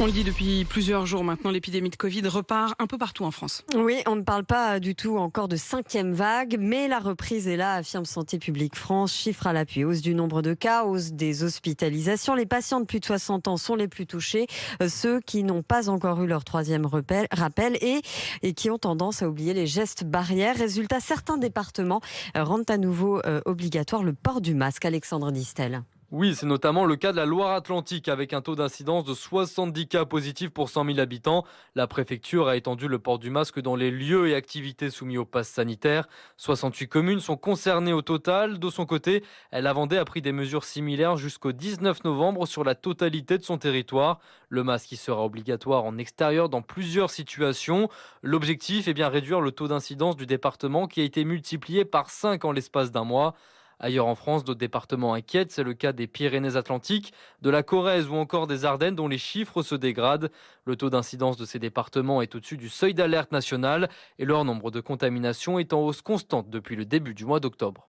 On le dit depuis plusieurs jours maintenant, l'épidémie de Covid repart un peu partout en France. Oui, on ne parle pas du tout encore de 5e vague, mais la reprise est là, affirme Santé publique France, chiffre à l'appui. Hausse du nombre de cas, hausse des hospitalisations. Les patients de plus de 60 ans sont les plus touchés, ceux qui n'ont pas encore eu leur 3e rappel et qui ont tendance à oublier les gestes barrières. Résultat, certains départements rendent à nouveau obligatoire le port du masque. Alexandre Distel. Oui, c'est notamment le cas de la Loire-Atlantique avec un taux d'incidence de 70 cas positifs pour 100 000 habitants. La préfecture a étendu le port du masque dans les lieux et activités soumis au pass sanitaire. 68 communes sont concernées au total. De son côté, la Vendée a pris des mesures similaires jusqu'au 19 novembre sur la totalité de son territoire. Le masque y sera obligatoire en extérieur dans plusieurs situations. L'objectif est bien réduire le taux d'incidence du département qui a été multiplié par 5 en l'espace d'un mois. Ailleurs en France, d'autres départements inquiètent. C'est le cas des Pyrénées-Atlantiques, de la Corrèze ou encore des Ardennes dont les chiffres se dégradent. Le taux d'incidence de ces départements est au-dessus du seuil d'alerte national et leur nombre de contaminations est en hausse constante depuis le début du mois d'octobre.